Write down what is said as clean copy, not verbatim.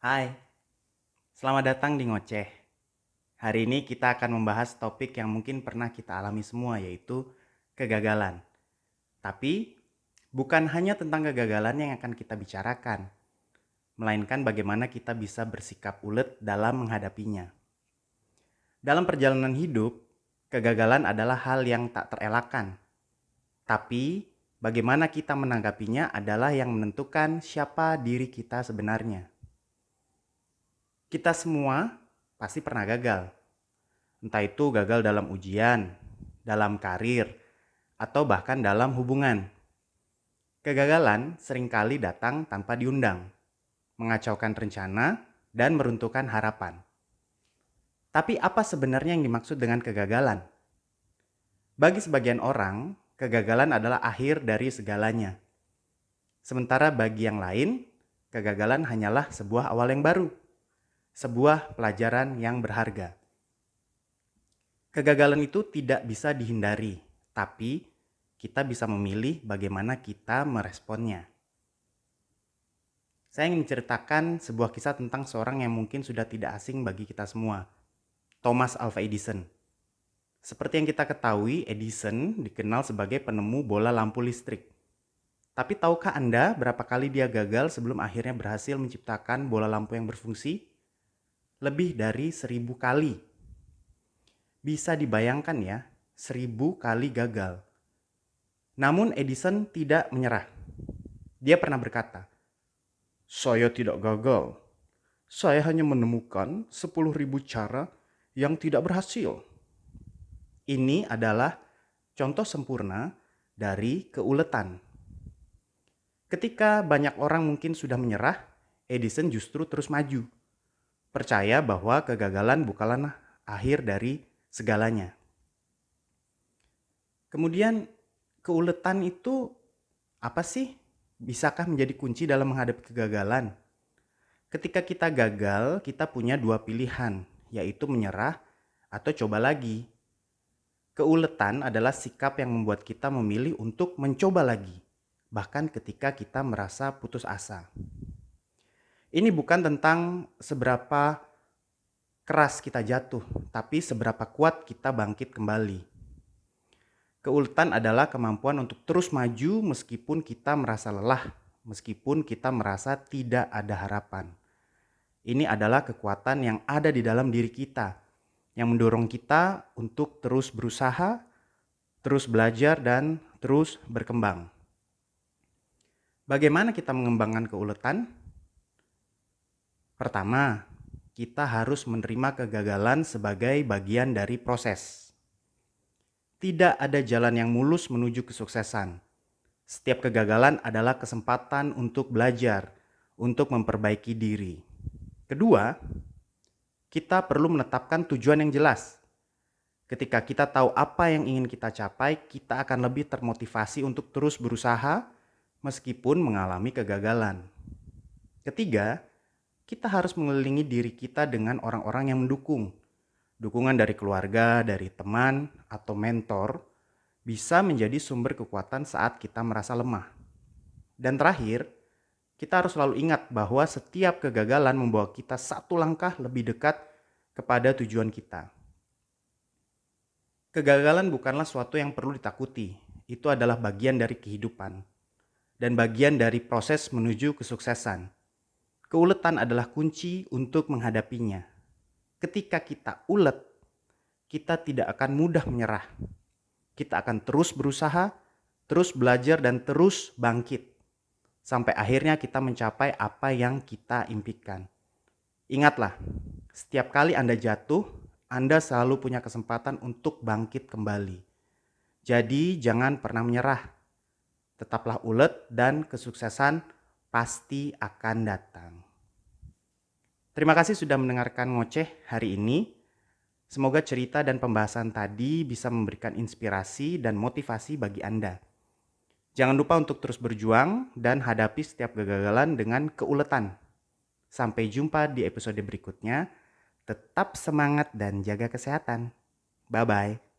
Hai, selamat datang di Ngoceh. Hari ini kita akan membahas topik yang mungkin pernah kita alami semua, yaitu kegagalan. Tapi, bukan hanya tentang kegagalan yang akan kita bicarakan, melainkan bagaimana kita bisa bersikap ulet dalam menghadapinya. Dalam perjalanan hidup, kegagalan adalah hal yang tak terelakkan. Tapi, bagaimana kita menanggapinya adalah yang menentukan siapa diri kita sebenarnya. Kita semua pasti pernah gagal. Entah itu gagal dalam ujian, dalam karir, atau bahkan dalam hubungan. Kegagalan seringkali datang tanpa diundang, mengacaukan rencana, dan meruntuhkan harapan. Tapi apa sebenarnya yang dimaksud dengan kegagalan? Bagi sebagian orang, kegagalan adalah akhir dari segalanya. Sementara bagi yang lain, kegagalan hanyalah sebuah awal yang baru, sebuah pelajaran yang berharga. Kegagalan itu tidak bisa dihindari, tapi kita bisa memilih bagaimana kita meresponnya. Saya ingin menceritakan sebuah kisah tentang seorang yang mungkin sudah tidak asing bagi kita semua, Thomas Alva Edison. Seperti yang kita ketahui, Edison dikenal sebagai penemu bola lampu listrik. Tapi tahukah Anda berapa kali dia gagal sebelum akhirnya berhasil menciptakan bola lampu yang berfungsi? Lebih dari 1000 kali. Bisa dibayangkan ya, 1000 kali gagal. Namun Edison tidak menyerah. Dia pernah berkata, "Saya tidak gagal. Saya hanya menemukan 10.000 cara yang tidak berhasil." Ini adalah contoh sempurna dari keuletan. Ketika banyak orang mungkin sudah menyerah, Edison justru terus maju. Percaya bahwa kegagalan bukanlah akhir dari segalanya. Kemudian keuletan itu apa sih? Bisakah menjadi kunci dalam menghadapi kegagalan? Ketika kita gagal, kita punya dua pilihan, yaitu menyerah atau coba lagi. Keuletan adalah sikap yang membuat kita memilih untuk mencoba lagi, bahkan ketika kita merasa putus asa. Ini bukan tentang seberapa keras kita jatuh, tapi seberapa kuat kita bangkit kembali. Keuletan adalah kemampuan untuk terus maju meskipun kita merasa lelah, meskipun kita merasa tidak ada harapan. Ini adalah kekuatan yang ada di dalam diri kita, yang mendorong kita untuk terus berusaha, terus belajar, dan terus berkembang. Bagaimana kita mengembangkan keuletan? Pertama, kita harus menerima kegagalan sebagai bagian dari proses. Tidak ada jalan yang mulus menuju kesuksesan. Setiap kegagalan adalah kesempatan untuk belajar, untuk memperbaiki diri. Kedua, kita perlu menetapkan tujuan yang jelas. Ketika kita tahu apa yang ingin kita capai, kita akan lebih termotivasi untuk terus berusaha meskipun mengalami kegagalan. Ketiga, kita harus mengelilingi diri kita dengan orang-orang yang mendukung. Dukungan dari keluarga, dari teman, atau mentor bisa menjadi sumber kekuatan saat kita merasa lemah. Dan terakhir, kita harus selalu ingat bahwa setiap kegagalan membawa kita satu langkah lebih dekat kepada tujuan kita. Kegagalan bukanlah suatu yang perlu ditakuti. Itu adalah bagian dari kehidupan dan bagian dari proses menuju kesuksesan. Keuletan adalah kunci untuk menghadapinya. Ketika kita ulet, kita tidak akan mudah menyerah. Kita akan terus berusaha, terus belajar, dan terus bangkit. Sampai akhirnya kita mencapai apa yang kita impikan. Ingatlah, setiap kali Anda jatuh, Anda selalu punya kesempatan untuk bangkit kembali. Jadi jangan pernah menyerah. Tetaplah ulet dan kesuksesan pasti akan datang. Terima kasih sudah mendengarkan Ngoceh hari ini. Semoga cerita dan pembahasan tadi bisa memberikan inspirasi dan motivasi bagi Anda. Jangan lupa untuk terus berjuang dan hadapi setiap kegagalan dengan keuletan. Sampai jumpa di episode berikutnya. Tetap semangat dan jaga kesehatan. Bye-bye.